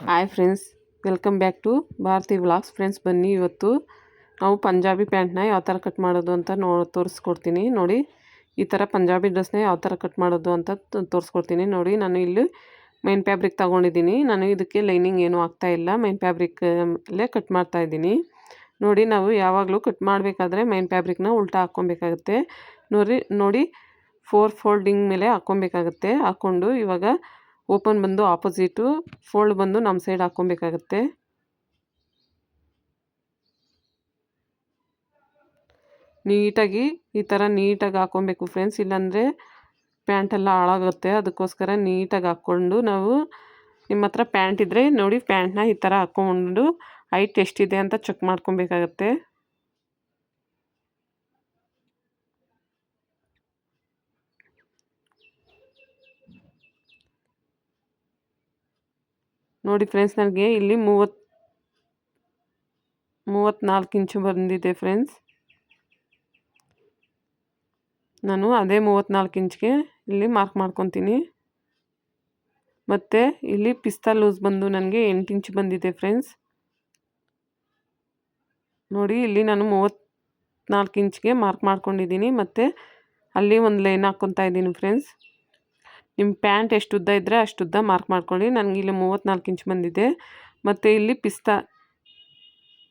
Hi friends, welcome back to Bharati vlogs. Friends, ಬನ್ನಿ ಇವತ್ತು ನಾವು ಪಂಜಾಬಿ ಪ್ಯಾಂಟ್ನ ಯಾವ ಥರ ಕಟ್ ಮಾಡೋದು ಅಂತ ತೋರಿಸ್ಕೊಡ್ತೀನಿ. ನೋಡಿ, ಈ ಥರ ಪಂಜಾಬಿ ಡ್ರೆಸ್ನ ಯಾವ ಥರ ಕಟ್ ಮಾಡೋದು ಅಂತ ತೋರಿಸ್ಕೊಡ್ತೀನಿ. ನೋಡಿ, ನಾನು ಇಲ್ಲಿ ಮೈನ್ ಫ್ಯಾಬ್ರಿಕ್ ತೊಗೊಂಡಿದ್ದೀನಿ. ನಾನು ಇದಕ್ಕೆ ಲೈನಿಂಗ್ ಏನೂ ಆಗ್ತಾಯಿಲ್ಲ, ಮೈನ್ ಫ್ಯಾಬ್ರಿಕಲ್ಲೇ ಕಟ್ ಮಾಡ್ತಾಯಿದ್ದೀನಿ. ನೋಡಿ, ನಾವು ಯಾವಾಗಲೂ ಕಟ್ ಮಾಡಬೇಕಾದ್ರೆ ಮೈನ್ ಫ್ಯಾಬ್ರಿಕ್ನ ಉಲ್ಟಾ ಹಾಕ್ಕೊಬೇಕಾಗುತ್ತೆ. ನೋಡಿ 4 ಫೋಲ್ಡಿಂಗ್ ಮೇಲೆ ಹಾಕ್ಕೊಬೇಕಾಗುತ್ತೆ. ಹಾಕ್ಕೊಂಡು ಇವಾಗ ಓಪನ್ ಬಂದು ಆಪೋಸಿಟು, ಫೋಲ್ಡ್ ಬಂದು ನಮ್ಮ ಸೈಡ್ ಹಾಕ್ಕೊಬೇಕಾಗತ್ತೆ. ನೀಟಾಗಿ ಈ ಥರ ನೀಟಾಗಿ ಹಾಕ್ಕೊಬೇಕು ಫ್ರೆಂಡ್ಸ್, ಇಲ್ಲಾಂದರೆ ಪ್ಯಾಂಟೆಲ್ಲ ಹಾಳಾಗುತ್ತೆ. ಅದಕ್ಕೋಸ್ಕರ ನೀಟಾಗಿ ಹಾಕ್ಕೊಂಡು, ನಾವು ನಿಮ್ಮ ಹತ್ರ ಪ್ಯಾಂಟ್ ಇದ್ದರೆ ನೋಡಿ, ಪ್ಯಾಂಟ್ನ ಈ ಥರ ಹಾಕ್ಕೊಂಡು ಹೈಟ್ ಎಷ್ಟಿದೆ ಅಂತ ಚೆಕ್ ಮಾಡ್ಕೊಬೇಕಾಗತ್ತೆ. ನೋಡಿ ಫ್ರೆಂಡ್ಸ್, ನನಗೆ ಇಲ್ಲಿ 34 ಇಂಚು ಬಂದಿದೆ ಫ್ರೆಂಡ್ಸ್. ನಾನು ಅದೇ 34 ಇಂಚ್ಗೆ ಇಲ್ಲಿ ಮಾರ್ಕ್ ಮಾಡ್ಕೊತೀನಿ. ಮತ್ತು ಇಲ್ಲಿ ಪಿಸ್ತಾ ಲೂಸ್ ಬಂದು ನನಗೆ 8 ಇಂಚ್ ಬಂದಿದೆ ಫ್ರೆಂಡ್ಸ್. ನೋಡಿ, ಇಲ್ಲಿ ನಾನು 34 ಇಂಚ್ಗೆ ಮಾರ್ಕ್ ಮಾಡ್ಕೊಂಡಿದ್ದೀನಿ. ಮತ್ತು ಅಲ್ಲಿ ಒಂದು ಲೈನ್ ಹಾಕ್ಕೊತಾ ಇದ್ದೀನಿ ಫ್ರೆಂಡ್ಸ್. ನಿಮ್ಮ ಪ್ಯಾಂಟ್ ಎಷ್ಟು ಉದ್ದ ಇದ್ದರೆ ಅಷ್ಟು ಉದ್ದ ಮಾರ್ಕ್ ಮಾಡ್ಕೊಳ್ಳಿ. ನನಗೆ ಇಲ್ಲಿ 34 ಇಂಚ್ ಬಂದಿದೆ. ಮತ್ತು ಇಲ್ಲಿ ಪಿಸ್ತಾ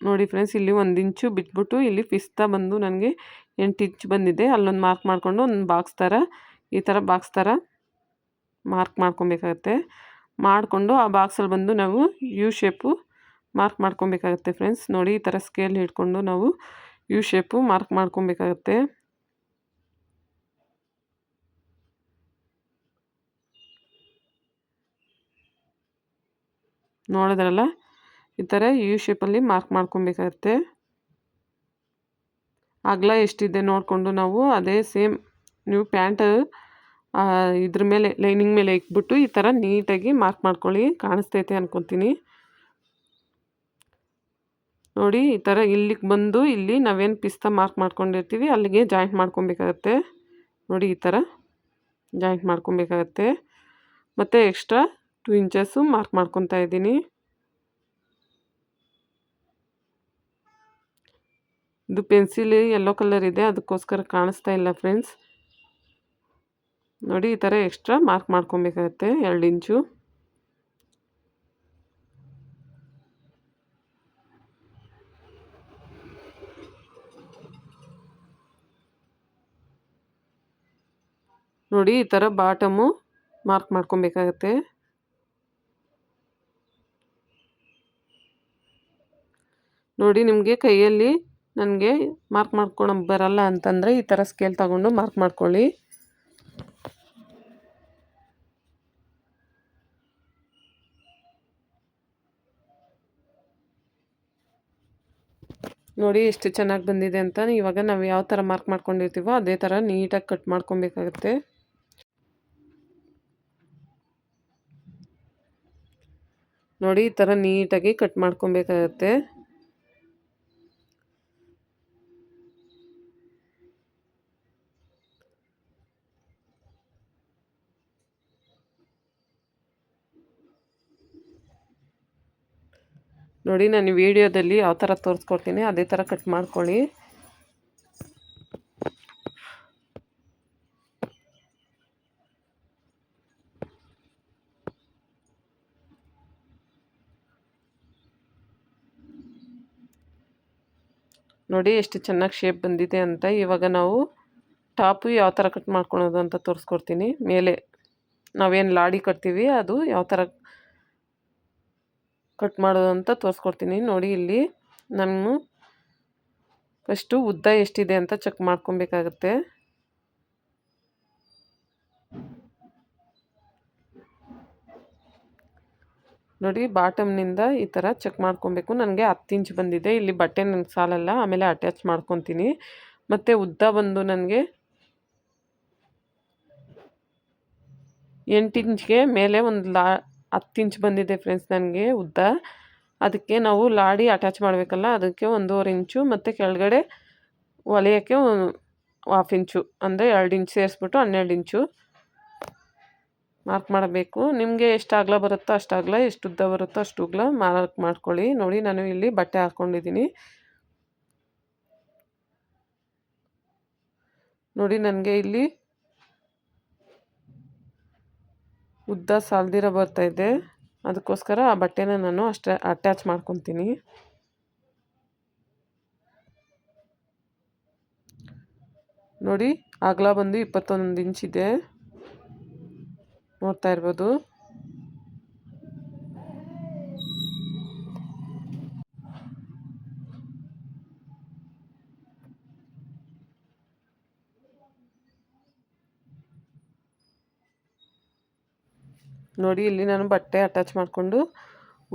ನೋಡಿ ಫ್ರೆಂಡ್ಸ್, ಇಲ್ಲಿ 1 ಇಂಚು ಬಿಟ್ಬಿಟ್ಟು ಇಲ್ಲಿ ಪಿಸ್ತಾ ಬಂದು ನನಗೆ 8 ಇಂಚ್ ಬಂದಿದೆ. ಅಲ್ಲೊಂದು ಮಾರ್ಕ್ ಮಾಡಿಕೊಂಡು ಒಂದು ಬಾಕ್ಸ್ ಥರ, ಈ ಥರ ಬಾಕ್ಸ್ ಥರ ಮಾರ್ಕ್ ಮಾಡ್ಕೊಬೇಕಾಗತ್ತೆ. ಮಾಡಿಕೊಂಡು ಆ ಬಾಕ್ಸಲ್ಲಿ ಬಂದು ನಾವು ಯು ಶೇಪು ಮಾರ್ಕ್ ಮಾಡ್ಕೊಬೇಕಾಗತ್ತೆ ಫ್ರೆಂಡ್ಸ್. ನೋಡಿ, ಈ ಥರ ಸ್ಕೇಲ್ ಹಿಡ್ಕೊಂಡು ನಾವು ಯು ಶೇಪು ಮಾರ್ಕ್ ಮಾಡ್ಕೊಬೇಕಾಗತ್ತೆ. ನೋಡಿದ್ರಲ್ಲ, ಈ ಥರ ಯು ಶೇಪಲ್ಲಿ ಮಾರ್ಕ್ ಮಾಡ್ಕೊಬೇಕಾಗತ್ತೆ. ಅಗಲ ಎಷ್ಟಿದೆ ನೋಡಿಕೊಂಡು ನಾವು ಅದೇ ಸೇಮ್ ನೀವು ಪ್ಯಾಂಟ್ ಇದ್ರ ಮೇಲೆ ಲೈನಿಂಗ್ ಮೇಲೆ ಇಕ್ಬಿಟ್ಟು ಈ ಥರ ನೀಟಾಗಿ ಮಾರ್ಕ್ ಮಾಡ್ಕೊಳ್ಳಿ. ಕಾಣಿಸ್ತೈತೆ ಅನ್ಕೊತೀನಿ. ನೋಡಿ, ಈ ಥರ ಇಲ್ಲಿಗೆ ಬಂದು ಇಲ್ಲಿ ನಾವೇನು ಪಿಸ್ತಾ ಮಾರ್ಕ್ ಮಾಡ್ಕೊಂಡಿರ್ತೀವಿ ಅಲ್ಲಿಗೆ ಜಾಯಿಂಟ್ ಮಾಡ್ಕೊಬೇಕಾಗತ್ತೆ. ನೋಡಿ, ಈ ಥರ ಜಾಯಿಂಟ್ ಮಾಡ್ಕೊಬೇಕಾಗತ್ತೆ. ಮತ್ತು ಎಕ್ಸ್ಟ್ರಾ 2 ಇಂಚಸ್ಸು ಮಾರ್ಕ್ ಮಾಡ್ಕೊತಾ ಇದ್ದೀನಿ. ಇದು ಪೆನ್ಸಿಲ್ ಯೆಲ್ಲೋ ಕಲರ್ ಇದೆ, ಅದಕ್ಕೋಸ್ಕರ ಕಾಣಿಸ್ತಾ ಇಲ್ಲ ಫ್ರೆಂಡ್ಸ್. ನೋಡಿ, ಈ ಥರ ಎಕ್ಸ್ಟ್ರಾ ಮಾರ್ಕ್ ಮಾಡ್ಕೊಬೇಕಾಗತ್ತೆ 2 ಇಂಚು. ನೋಡಿ, ಈ ಥರ ಬಾಟಮು ಮಾರ್ಕ್ ಮಾಡ್ಕೊಬೇಕಾಗತ್ತೆ. ನೋಡಿ, ನಿಮಗೆ ಕೈಯಲ್ಲಿ ನನಗೆ ಮಾರ್ಕ್ ಮಾಡ್ಕೊಳಕ್ಕೆ ಬರಲ್ಲ ಅಂತಂದರೆ ಈ ಥರ ಸ್ಕೇಲ್ ತಗೊಂಡು ಮಾರ್ಕ್ ಮಾಡ್ಕೊಳ್ಳಿ. ನೋಡಿ, ಎಷ್ಟು ಚೆನ್ನಾಗಿ ಬಂದಿದೆ ಅಂತ. ಇವಾಗ ನಾವು ಯಾವ ಥರ ಮಾರ್ಕ್ ಮಾಡ್ಕೊಂಡಿರ್ತೀವೋ ಅದೇ ಥರ ನೀಟಾಗಿ ಕಟ್ ಮಾಡ್ಕೊಬೇಕಾಗತ್ತೆ. ನೋಡಿ, ಈ ಥರ ನೀಟಾಗಿ ಕಟ್ ಮಾಡ್ಕೊಬೇಕಾಗತ್ತೆ. ನೋಡಿ, ನಾನು ವಿಡಿಯೋದಲ್ಲಿ ಯಾವ ಥರ ತೋರಿಸ್ಕೊಡ್ತೀನಿ ಅದೇ ಥರ ಕಟ್ ಮಾಡ್ಕೊಳ್ಳಿ. ನೋಡಿ, ಎಷ್ಟು ಚೆನ್ನಾಗಿ ಶೇಪ್ ಬಂದಿದೆ ಅಂತ. ಇವಾಗ ನಾವು ಟಾಪು ಯಾವ ಥರ ಕಟ್ ಮಾಡ್ಕೊಳೋದು ಅಂತ ತೋರಿಸ್ಕೊಡ್ತೀನಿ. ಮೇಲೆ ನಾವೇನು ಲಾಡಿ ಕಟ್ತೀವಿ ಅದು ಯಾವ ಥರ ಕಟ್ ಮಾಡೋದು ಅಂತ ತೋರಿಸ್ಕೊಡ್ತೀನಿ. ನೋಡಿ, ಇಲ್ಲಿ ನಾನು ಫಸ್ಟು ಉದ್ದ ಎಷ್ಟಿದೆ ಅಂತ ಚೆಕ್ ಮಾಡ್ಕೊಬೇಕಾಗತ್ತೆ. ನೋಡಿ, ಬಾಟಮ್ನಿಂದ ಈ ಥರ ಚೆಕ್ ಮಾಡ್ಕೊಬೇಕು. ನನಗೆ 10 ಇಂಚ್ ಬಂದಿದೆ. ಇಲ್ಲಿ ಬಟ್ಟೆ ನನಗೆ ಸಾಲಲ್ಲ, ಆಮೇಲೆ ಅಟ್ಯಾಚ್ ಮಾಡ್ಕೊತೀನಿ. ಮತ್ತು ಉದ್ದ ಬಂದು ನನಗೆ 8 ಇಂಚ್ಗೆ ಮೇಲೆ ಒಂದು 10 ಇಂಚ್ ಬಂದಿದೆ ಫ್ರೆಂಡ್ಸ್ ನನಗೆ ಉದ್ದ. ಅದಕ್ಕೆ ನಾವು ಲಾಡಿ ಅಟ್ಯಾಚ್ ಮಾಡಬೇಕಲ್ಲ, ಅದಕ್ಕೆ 1.5 ಇಂಚು ಮತ್ತು ಕೆಳಗಡೆ ಹೊಲಿಯೋಕ್ಕೆ 1/2 ಇಂಚು, ಅಂದರೆ 2 ಇಂಚ್ ಸೇರಿಸ್ಬಿಟ್ಟು 12 ಇಂಚು. ಮಾರ್ಕ್ ಮಾಡಬೇಕು. ನಿಮಗೆ ಎಷ್ಟು ಅಗಲ ಬರುತ್ತೋ ಅಷ್ಟು ಅಗಲ, ಎಷ್ಟು ಉದ್ದ ಬರುತ್ತೋ ಅಷ್ಟು ಉದ್ದ ಮಾರ್ಕ್ ಮಾಡ್ಕೊಳ್ಳಿ. ನೋಡಿ ನಾನು ಇಲ್ಲಿ ಬಟ್ಟೆ ಹಾಕ್ಕೊಂಡಿದ್ದೀನಿ. ನೋಡಿ ನನಗೆ ಇಲ್ಲಿ ಉದ್ದ ಸಾಲ್ದಿರ ಬರ್ತಾಯಿದೆ, ಅದಕ್ಕೋಸ್ಕರ ಆ ಬಟ್ಟೆನ ನಾನು ಅಷ್ಟೇ ಅಟ್ಯಾಚ್ ಮಾಡ್ಕೊತೀನಿ. ನೋಡಿ ಅಗಲ ಬಂದು 21 ಇಂಚ್ ಇದೆ, ನೋಡ್ತಾ ಇರ್ಬೋದು. ನೋಡಿ ಇಲ್ಲಿ ನಾನು ಬಟ್ಟೆ ಅಟ್ಯಾಚ್ ಮಾಡಿಕೊಂಡು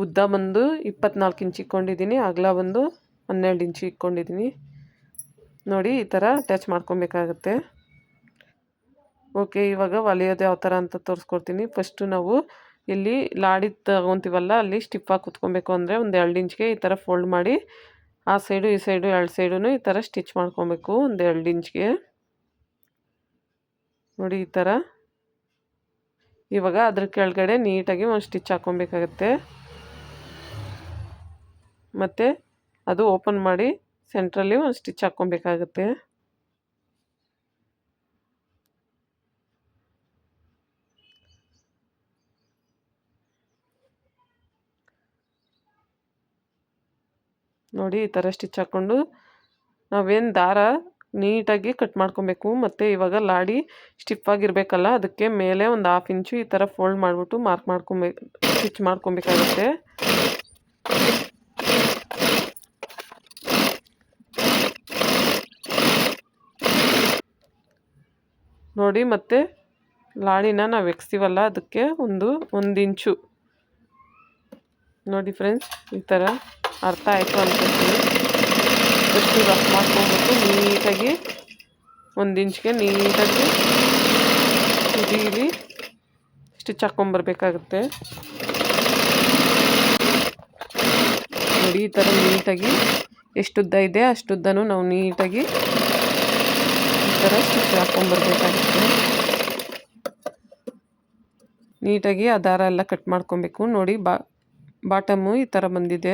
ಉದ್ದ ಬಂದು 24 ಇಂಚ್ ಇಟ್ಕೊಂಡಿದ್ದೀನಿ, ಅಗಲ ಬಂದು 12 ಇಂಚ್ ಇಟ್ಕೊಂಡಿದ್ದೀನಿ. ನೋಡಿ ಈ ಥರ ಅಟ್ಯಾಚ್ ಮಾಡ್ಕೊಬೇಕಾಗತ್ತೆ. ಓಕೆ, ಇವಾಗ ಹೊಲಿಯೋದು ಯಾವ ಥರ ಅಂತ ತೋರಿಸ್ಕೊಡ್ತೀನಿ. ಫಸ್ಟು ನಾವು ಇಲ್ಲಿ ಲಾಡಿ ತಗೊತೀವಲ್ಲ, ಅಲ್ಲಿ ಸ್ಟಿಫಾಗಿ ಕುತ್ಕೊಬೇಕು ಅಂದರೆ ಒಂದು 2 ಇಂಚ್ಗೆ ಈ ಥರ ಫೋಲ್ಡ್ ಮಾಡಿ ಆ ಸೈಡು ಈ ಸೈಡು 2 ಸೈಡೂ ಈ ಥರ ಸ್ಟಿಚ್ ಮಾಡ್ಕೊಬೇಕು ಒಂದು 2 ಇಂಚ್ಗೆ. ನೋಡಿ ಈ ಥರ. ಇವಾಗ ಅದ್ರ ಕೆಳಗಡೆ ನೀಟಾಗಿ ಒಂದು ಸ್ಟಿಚ್ ಹಾಕ್ಕೊಬೇಕಾಗತ್ತೆ. ಮತ್ತು ಅದು ಓಪನ್ ಮಾಡಿ ಸೆಂಟ್ರಲ್ಲಿ ಒಂದು ಸ್ಟಿಚ್ ಹಾಕ್ಕೊಬೇಕಾಗತ್ತೆ. ನೋಡಿ ಈ ಥರ ಸ್ಟಿಚ್ ಹಾಕ್ಕೊಂಡು ನಾವೇನು ದಾರ ನೀಟಾಗಿ ಕಟ್ ಮಾಡ್ಕೊಬೇಕು. ಮತ್ತು ಇವಾಗ ಲಾಡಿ ಸ್ಟಿಫಾಗಿರಬೇಕಲ್ಲ, ಅದಕ್ಕೆ ಮೇಲೆ ಒಂದು 1/2 ಇಂಚು ಈ ಥರ ಫೋಲ್ಡ್ ಮಾಡಿಬಿಟ್ಟು ಸ್ಟಿಚ್ ಮಾಡ್ಕೊಬೇಕಾಗುತ್ತೆ. ನೋಡಿ ಮತ್ತು ಲಾಡಿನ ನಾವು ಎಕ್ಸ್ತೀವಲ್ಲ, ಅದಕ್ಕೆ ಒಂದು ಇಂಚು. ನೋಡಿ ಫ್ರೆಂಡ್ಸ್, ಈ ಥರ ಅರ್ಥ ಆಯಿತು ಅನ್ಕೊಳ್ತೀನಿ. ಫಸ್ಟು ರಫ್ ಮಾಡ್ಕೊಂಡ್ಬಿಟ್ಟು ನೀಟಾಗಿ 1 ಇಂಚ್ಗೆ ನೀಟಾಗಿ ಇಲ್ಲಿ ಸ್ಟಿಚ್ ಹಾಕ್ಕೊಂಬರ್ಬೇಕಾಗುತ್ತೆ. ನೋಡಿ ಈ ಥರ ನೀಟಾಗಿ ಎಷ್ಟು ಉದ್ದ ಇದೆ ಅಷ್ಟು ಉದ್ದನೂ ನಾವು ನೀಟಾಗಿ ಈ ಥರ ಸ್ಟಿಚ್ ಹಾಕ್ಕೊಂಬರ್ಬೇಕಾಗುತ್ತೆ. ನೀಟಾಗಿ ಆ ದಾರ ಎಲ್ಲ ಕಟ್ ಮಾಡ್ಕೊಬೇಕು. ನೋಡಿ ಬಾಟಮು ಈ ಥರ ಬಂದಿದೆ.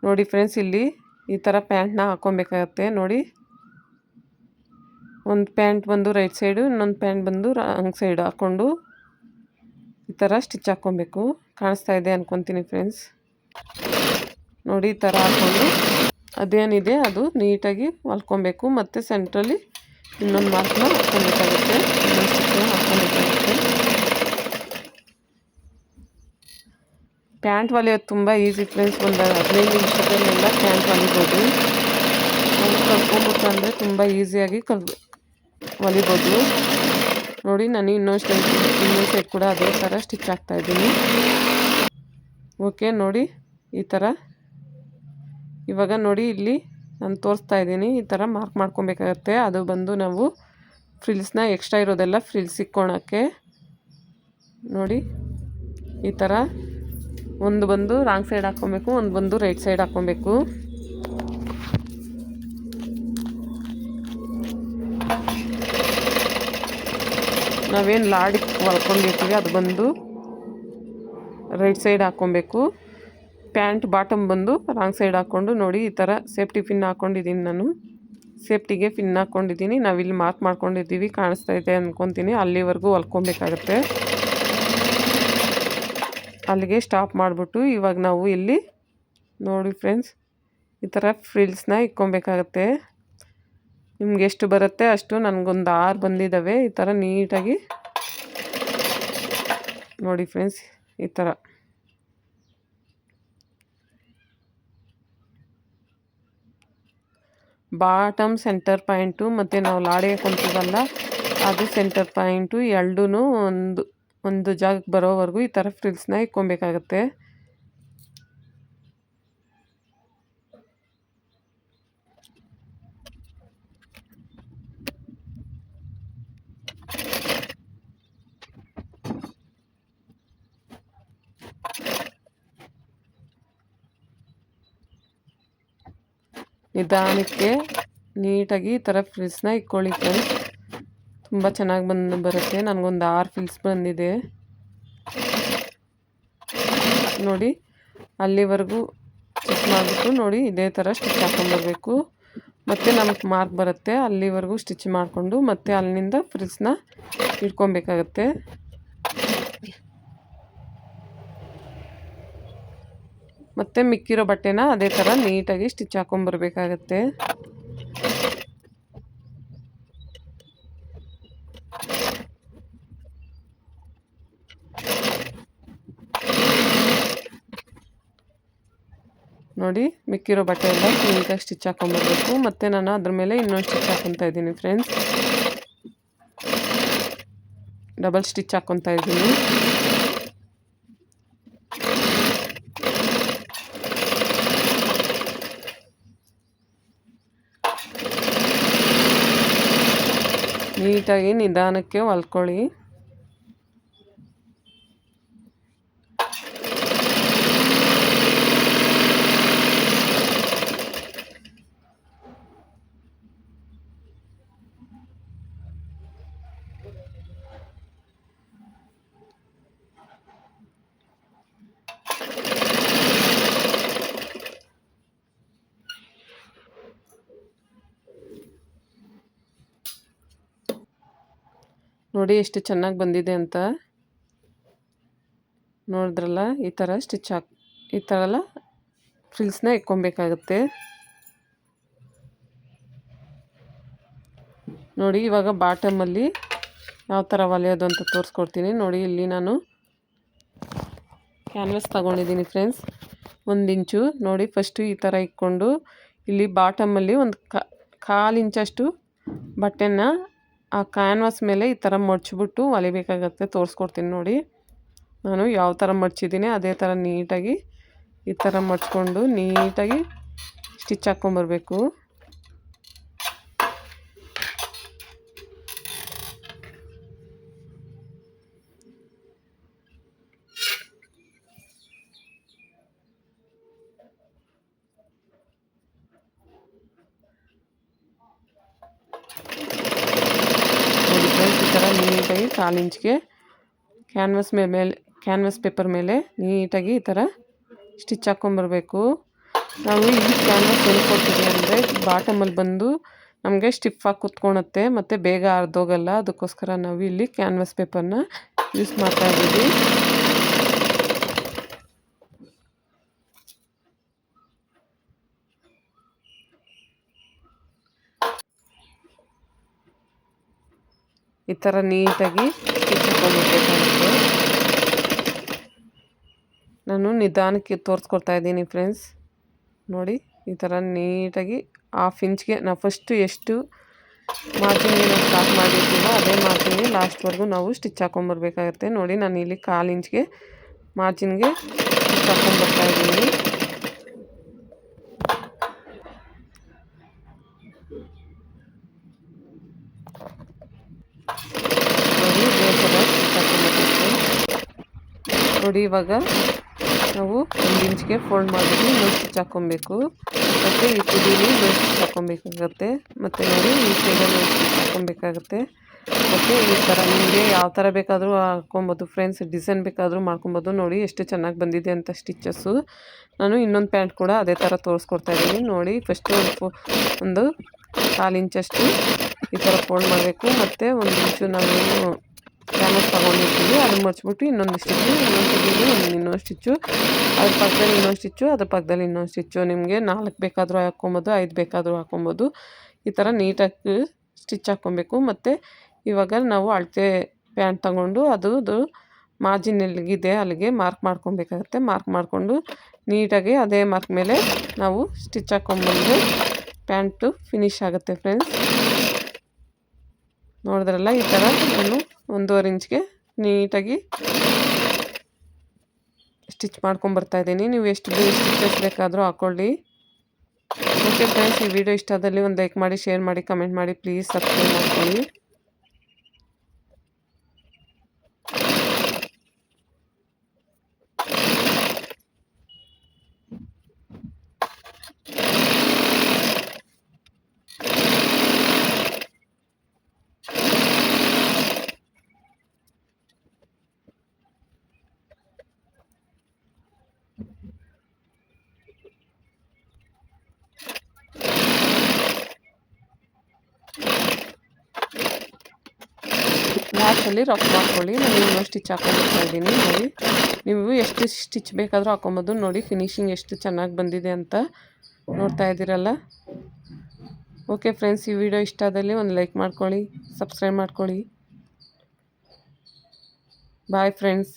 ನೋಡಿ ಫ್ರೆಂಡ್ಸ್, ಇಲ್ಲಿ ಈ ಥರ ಪ್ಯಾಂಟ್ನ ಹಾಕ್ಕೊಬೇಕಾಗತ್ತೆ. ನೋಡಿ ಒಂದು ಪ್ಯಾಂಟ್ ಬಂದು ರೈಟ್ ಸೈಡು, ಇನ್ನೊಂದು ಪ್ಯಾಂಟ್ ಬಂದು ರಾಂಗ್ ಸೈಡ್ ಹಾಕ್ಕೊಂಡು ಈ ಥರ ಸ್ಟಿಚ್ ಹಾಕ್ಕೊಬೇಕು. ಕಾಣಿಸ್ತಾ ಇದೆ ಅಂದ್ಕೊತೀನಿ ಫ್ರೆಂಡ್ಸ್. ನೋಡಿ ಈ ಥರ ಹಾಕ್ಕೊಂಡು ಅದೇನಿದೆ ಅದು ನೀಟಾಗಿ ಹೊಲ್ಕೊಬೇಕು. ಮತ್ತು ಸೆಂಟ್ರಲ್ಲಿ ಇನ್ನೊಂದು ಮಾರ್ಕ್ನ ಹಾಕ್ಕೊಬೇಕಾಗುತ್ತೆ, ಇನ್ನೊಂದು ಸ್ಟಿಚ್ನ ಹಾಕ್ಕೊಬೇಕಾಗುತ್ತೆ. ಪ್ಯಾಂಟ್ ಹೊಲಿಯೋದು ತುಂಬ ಈಸಿ ಫ್ರೆಂಡ್ಸ್. ಒಂದು 15 ನಿಮಿಷದಲ್ಲೆಲ್ಲ ಪ್ಯಾಂಟ್ ಹೊಲಿಬೋದು. ನಾವು ಕಲ್ತ್ಕೊಂಬಿಟ್ಟು ಅಂದರೆ ತುಂಬ ಈಸಿಯಾಗಿ ಹೊಲಿಬೋದು. ನೋಡಿ ನಾನು ಇನ್ನೊಂದು ಸೈಡ್ ಕೂಡ ಅದೇ ಥರ ಸ್ಟಿಚ್ ಹಾಕ್ತಾಯಿದ್ದೀನಿ. ಓಕೆ, ನೋಡಿ ಈ ಥರ. ಇವಾಗ ನೋಡಿ ಇಲ್ಲಿ ನಾನು ತೋರಿಸ್ತಾ ಇದ್ದೀನಿ, ಈ ಥರ ಮಾರ್ಕ್ ಮಾಡ್ಕೊಬೇಕಾಗತ್ತೆ. ಅದು ಬಂದು ನಾವು ಫ್ರಿಲ್ಸ್ನ ಎಕ್ಸ್ಟ್ರಾ ಇರೋದೆಲ್ಲ ಫ್ರಿಲ್ಸ್ ಇಕ್ಕೊಳಕ್ಕೆ. ನೋಡಿ ಈ ಥರ ಒಂದು ಬಂದು ರಾಂಗ್ ಸೈಡ್ ಹಾಕ್ಕೊಬೇಕು, ಒಂದು ಬಂದು ರೈಟ್ ಸೈಡ್ ಹಾಕ್ಕೊಬೇಕು. ನಾವೇನು ಲಾಡಿ ಹೊಲ್ಕೊಂಡಿರ್ತೀವಿ ಅದು ಬಂದು ರೈಟ್ ಸೈಡ್ ಹಾಕ್ಕೊಬೇಕು. ಪ್ಯಾಂಟ್ ಬಾಟಮ್ ಬಂದು ರಾಂಗ್ ಸೈಡ್ ಹಾಕ್ಕೊಂಡು ನೋಡಿ ಈ ಥರ ಸೇಫ್ಟಿ ಪಿನ್ ಹಾಕ್ಕೊಂಡಿದ್ದೀನಿ. ನಾನು ಸೇಫ್ಟಿಗೆ ಪಿನ್ ಹಾಕ್ಕೊಂಡಿದ್ದೀನಿ. ನಾವಿಲ್ಲಿ ಮಾರ್ಕ್ ಮಾಡ್ಕೊಂಡಿದ್ದೀವಿ, ಕಾಣಿಸ್ತಾ ಇದೆ ಅಂದ್ಕೊತೀನಿ. ಅಲ್ಲಿವರೆಗೂ ಹೊಲ್ಕೊಬೇಕಾಗತ್ತೆ. ಅಲ್ಲಿಗೆ ಸ್ಟಾಪ್ ಮಾಡಿಬಿಟ್ಟು ಇವಾಗ ನಾವು ಇಲ್ಲಿ ನೋಡಿ ಫ್ರೆಂಡ್ಸ್ ಈ ಥರ ಫ್ರಿಲ್ಸ್ನ ಇಕ್ಕೊಬೇಕಾಗತ್ತೆ. ನಿಮ್ಗೆ ಎಷ್ಟು ಬರುತ್ತೆ ಅಷ್ಟು. ನನಗೊಂದು 6 ಬಂದಿದ್ದಾವೆ. ಈ ಥರ ನೀಟಾಗಿ ನೋಡಿ ಫ್ರೆಂಡ್ಸ್, ಈ ಥರ ಬಾಟಮ್ ಸೆಂಟರ್ ಪಾಯಿಂಟು ಮತ್ತು ನಾವು ಲಾಡಿ ಹಾಕ್ಕೊಂತೀವಲ್ಲ ಅದು ಸೆಂಟರ್ ಪಾಯಿಂಟು ಎರಡೂ ಒಂದು ಜಾಗಕ್ಕೆ ಬರೋವರೆಗೂ ಈ ಥರ ಫ್ರಿಲ್ಸ್ನ ಇಕ್ಕೊಬೇಕಾಗತ್ತೆ. ನಿಧಾನಕ್ಕೆ ನೀಟಾಗಿ ಈ ಥರ ಫ್ರಿಲ್ಸ್ನ ಇಕ್ಕೊಳ್ಳಿ ಫ್ರೆಂಡ್ಸ್. ತುಂಬ ಚೆನ್ನಾಗಿ ಬರುತ್ತೆ. ನನಗೊಂದು 6 ಫಿಲ್ಸ್ ಬಂದಿದೆ ನೋಡಿ. ಅಲ್ಲಿವರೆಗೂ ಸ್ಟಿಚ್ ಮಾಡಿಬಿಟ್ಟು ನೋಡಿ ಇದೇ ಥರ ಸ್ಟಿಚ್ ಹಾಕ್ಕೊಂಡ್ಬರ್ಬೇಕು. ಮತ್ತು ನಮಗೆ ಮಾರ್ಕ್ ಬರುತ್ತೆ ಅಲ್ಲಿವರೆಗೂ ಸ್ಟಿಚ್ ಮಾಡಿಕೊಂಡು ಮತ್ತೆ ಅಲ್ಲಿಂದ ಫ್ರಿಲ್ಸ್ನ ಇಟ್ಕೊಬೇಕಾಗತ್ತೆ. ಮತ್ತು ಮಿಕ್ಕಿರೋ ಬಟ್ಟೆನ ಅದೇ ಥರ ನೀಟಾಗಿ ಸ್ಟಿಚ್ ಹಾಕ್ಕೊಂಬರ್ಬೇಕಾಗತ್ತೆ. ನೋಡಿ ಮಿಕ್ಕಿರೋ ಬಟ್ಟೆ ಎಲ್ಲ ನೀಟಾಗಿ ಸ್ಟಿಚ್ ಹಾಕ್ಕೊಂಬರ್ಬೇಕು. ಮತ್ತು ನಾನು ಅದ್ರ ಮೇಲೆ ಇನ್ನೊಂದು ಸ್ಟಿಚ್ ಹಾಕ್ಕೊತಾ ಇದ್ದೀನಿ ಫ್ರೆಂಡ್ಸ್. ಡಬಲ್ ಸ್ಟಿಚ್ ಹಾಕ್ಕೊತಾ ಇದ್ದೀನಿ. ನೀಟಾಗಿ ನಿಧಾನಕ್ಕೆ ಹೊಲ್ಕೊಳ್ಳಿ. ನೋಡಿ ಎಷ್ಟು ಚೆನ್ನಾಗಿ ಬಂದಿದೆ ಅಂತ. ನೋಡಿದ್ರಲ್ಲ, ಈ ಥರ ಈ ಥರ ಎಲ್ಲ ಫ್ರಿಲ್ಸ್ನ ಇಟ್ಕೊಬೇಕಾಗುತ್ತೆ. ನೋಡಿ ಇವಾಗ ಬಾಟಮಲ್ಲಿ ಯಾವ ಥರ ಹೊಲಿಯೋದು ಅಂತ ತೋರಿಸ್ಕೊಡ್ತೀನಿ. ನೋಡಿ ಇಲ್ಲಿ ನಾನು ಕ್ಯಾನ್ವಸ್ ತಗೊಂಡಿದ್ದೀನಿ ಫ್ರೆಂಡ್ಸ್, 1 ಇಂಚು. ನೋಡಿ ಫಸ್ಟು ಈ ಥರ ಇಟ್ಕೊಂಡು ಇಲ್ಲಿ ಬಾಟಮಲ್ಲಿ ಒಂದು 1/4 ಇಂಚಷ್ಟು ಬಟ್ಟೆನ ಆ ಕ್ಯಾನ್ವಾಸ್ ಮೇಲೆ ಈ ಥರ ಮಡ್ಚಿಬಿಟ್ಟು ಹೊಲಿಬೇಕಾಗತ್ತೆ. ತೋರಿಸ್ಕೊಡ್ತೀನಿ ನೋಡಿ. ನಾನು ಯಾವ ಥರ ಮಡ್ಚಿದ್ದೀನಿ ಅದೇ ಥರ ನೀಟಾಗಿ ಈ ಥರ ಮಡ್ಚ್ಕೊಂಡು ನೀಟಾಗಿ ಸ್ಟಿಚ್ ಹಾಕ್ಕೊಂಬರ್ಬೇಕು. ಈ ಥರ ನೀಟಾಗಿ 1/4 ಇಂಚ್ಗೆ ಕ್ಯಾನ್ವಸ್ ಪೇಪರ್ ಮೇಲೆ ನೀಟಾಗಿ ಈ ಥರ ಸ್ಟಿಚ್ ಹಾಕ್ಕೊಂಬರ್ಬೇಕು. ನಾವು ಈ ಕ್ಯಾನ್ವಸ್ ಎಲ್ಲಿ ಕೊಡ್ತೀವಿ ಅಂದರೆ ಬಾಟಮಲ್ಲಿ ಬಂದು ನಮಗೆ ಸ್ಟಿಫಾಗಿ ಕುತ್ಕೊಳುತ್ತೆ ಮತ್ತು ಬೇಗ ಅರ್ಧೋಗಲ್ಲ. ಅದಕ್ಕೋಸ್ಕರ ನಾವು ಇಲ್ಲಿ ಕ್ಯಾನ್ವಸ್ ಪೇಪರ್ನ ಯೂಸ್ ಮಾಡ್ತಾ ಇದ್ದೀವಿ. ಈ ಥರ ನೀಟಾಗಿ ಸ್ಟಿಚ್ ಹಾಕ್ಕೊಂಡ್ಬಿಡ್ಬೇಕಾಗುತ್ತೆ. ನಾನು ನಿಧಾನಕ್ಕೆ ತೋರಿಸ್ಕೊಡ್ತಾ ಇದ್ದೀನಿ ಫ್ರೆಂಡ್ಸ್. ನೋಡಿ ಈ ಥರ ನೀಟಾಗಿ 1/2 ಇಂಚ್ಗೆ ನಾವು ಫಸ್ಟು ಎಷ್ಟು ಮಾರ್ಜಿನ್ಗೆ ನಾವು ಸ್ಟಾರ್ಟ್ ಮಾಡಿರ್ತೀವೋ ಅದೇ ಮಾರ್ಜಿನ್ಗೆ ಲಾಸ್ಟ್ವರೆಗೂ ನಾವು ಸ್ಟಿಚ್ ಹಾಕ್ಕೊಂಬರ್ಬೇಕಾಗುತ್ತೆ. ನೋಡಿ ನಾನು ಇಲ್ಲಿ 1/4 ಇಂಚ್ಗೆ ಮಾರ್ಜಿನ್ಗೆ ಸ್ಟಿಚ್ ಹಾಕ್ಕೊಂಬರ್ತಾ ಇದ್ದೀನಿ. ನೋಡಿ ಇವಾಗ ನಾವು 1 ಇಂಚ್ಗೆ ಫೋಲ್ಡ್ ಮಾಡಿಬಿಟ್ಟು ಇನ್ನೊಂದು ಸ್ಟಿಚ್ ಹಾಕ್ಕೊಬೇಕು. ಮತ್ತು ಈ ತುದಿಲಿ ಇನ್ನೊಂದು ಸ್ಟಿಚ್ ಹಾಕ್ಕೊಬೇಕಾಗತ್ತೆ. ಮತ್ತು ನೋಡಿ ಈ ಸೈಡಲ್ಲಿ ಒಂದು ಸ್ಟಿಚ್ ಹಾಕ್ಕೊಬೇಕಾಗತ್ತೆ. ಮತ್ತು ಈ ಥರ ನಿಮಗೆ ಯಾವ ಥರ ಬೇಕಾದರೂ ಹಾಕ್ಕೊಬೋದು ಫ್ರೆಂಡ್ಸ್, ಡಿಸೈನ್ ಬೇಕಾದರೂ ಮಾಡ್ಕೊಬೋದು. ನೋಡಿ ಎಷ್ಟು ಚೆನ್ನಾಗಿ ಬಂದಿದೆ ಅಂತ ಸ್ಟಿಚಸ್ಸು. ನಾನು ಇನ್ನೊಂದು ಪ್ಯಾಂಟ್ ಕೂಡ ಅದೇ ಥರ ತೋರಿಸ್ಕೊಡ್ತಾ ಇದ್ದೀನಿ. ನೋಡಿ ಫಸ್ಟು ಒಂದು 1/4 ಇಂಚಷ್ಟು ಈ ಥರ ಫೋಲ್ಡ್ ಮಾಡಬೇಕು. ಮತ್ತು 1 ಇಂಚು ನಾವೇನು ಕ್ಯಾನ್ವಸ್ ತೊಗೊಂಡಿರ್ತೀವಿ ಅದನ್ನು ಮಡ್ಚಿಬಿಟ್ಟು ಇನ್ನೊಂದು ಸ್ಟಿಚ್ಚು, ಇನ್ನೊಂದು ತುದಿಲಿ ಇನ್ನೊಂದು ಸ್ಟಿಚ್ಚು, ಅದ್ರ ಪಕ್ಕದಲ್ಲಿ ಇನ್ನೊಂದು ಸ್ಟಿಚ್ಚು, ಅದ್ರ ಪಕ್ಕದಲ್ಲಿ ಇನ್ನೊಂದು ಸ್ಟಿಚ್ಚು. ನಿಮಗೆ 4 ಬೇಕಾದರೂ ಹಾಕ್ಕೊಬೋದು, 5 ಬೇಕಾದರೂ ಹಾಕ್ಕೊಬೋದು. ಈ ಥರ ನೀಟಾಗಿ ಸ್ಟಿಚ್ ಹಾಕ್ಕೊಬೇಕು. ಮತ್ತು ಇವಾಗ ನಾವು ಅಳತೆ ಪ್ಯಾಂಟ್ ತಗೊಂಡು ಅದು ಮಾರ್ಜಿನ್ ಎಲ್ಲಿಗಿದೆ ಅಲ್ಲಿಗೆ ಮಾರ್ಕ್ ಮಾಡ್ಕೊಬೇಕಾಗತ್ತೆ. ಮಾರ್ಕ್ ಮಾಡಿಕೊಂಡು ನೀಟಾಗಿ ಅದೇ ಮಾರ್ಕ್ ಮೇಲೆ ನಾವು ಸ್ಟಿಚ್ ಹಾಕ್ಕೊಂಬಂದರೆ ಪ್ಯಾಂಟು ಫಿನಿಶ್ ಆಗುತ್ತೆ ಫ್ರೆಂಡ್ಸ್. ನೋಡಿದ್ರಲ್ಲ, ಈ ಥರ ನಾನು 1.5 ಇಂಚ್ಗೆ ನೀಟಾಗಿ ಸ್ಟಿಚ್ ಮಾಡ್ಕೊಂಬರ್ತಾ ಇದ್ದೀನಿ. ನೀವು ಎಷ್ಟು ಸ್ಟಿಚಸ್ ಬೇಕಾದರೂ ಹಾಕ್ಕೊಳ್ಳಿ. ಓಕೆ ಫ್ರೆಂಡ್ಸ್, ಈ ವಿಡಿಯೋ ಇಷ್ಟ ಆದಲ್ಲಿ ಒಂದು ಲೈಕ್ ಮಾಡಿ, ಶೇರ್ ಮಾಡಿ, ಕಮೆಂಟ್ ಮಾಡಿ, ಪ್ಲೀಸ್ ಸಬ್ಸ್ಕ್ರೈಬ್ ಮಾಡ್ಕೊಳ್ಳಿ. ಲಾಸ್ಟಲ್ಲಿ ರಫ್ ಮಾಡ್ಕೊಳ್ಳಿ. ನಾನು ಇನ್ನೊಂದು ಸ್ಟಿಚ್ ಹಾಕೊಂಡ್ಬಿಡ್ತಾ ಇದ್ದೀನಿ ನೋಡಿ. ನೀವು ಎಷ್ಟು ಸ್ಟಿಚ್ ಬೇಕಾದರೂ ಹಾಕೊಬೋದು. ನೋಡಿ ಫಿನಿಶಿಂಗ್ ಎಷ್ಟು ಚೆನ್ನಾಗಿ ಬಂದಿದೆ ಅಂತ ನೋಡ್ತಾ ಇದ್ದೀರಲ್ಲ. ಓಕೆ ಫ್ರೆಂಡ್ಸ್, ಈ ವಿಡಿಯೋ ಇಷ್ಟ ಆದಲ್ಲಿ ಒಂದು ಲೈಕ್ ಮಾಡ್ಕೊಳ್ಳಿ, ಸಬ್ಸ್ಕ್ರೈಬ್ ಮಾಡ್ಕೊಳ್ಳಿ. Bye friends.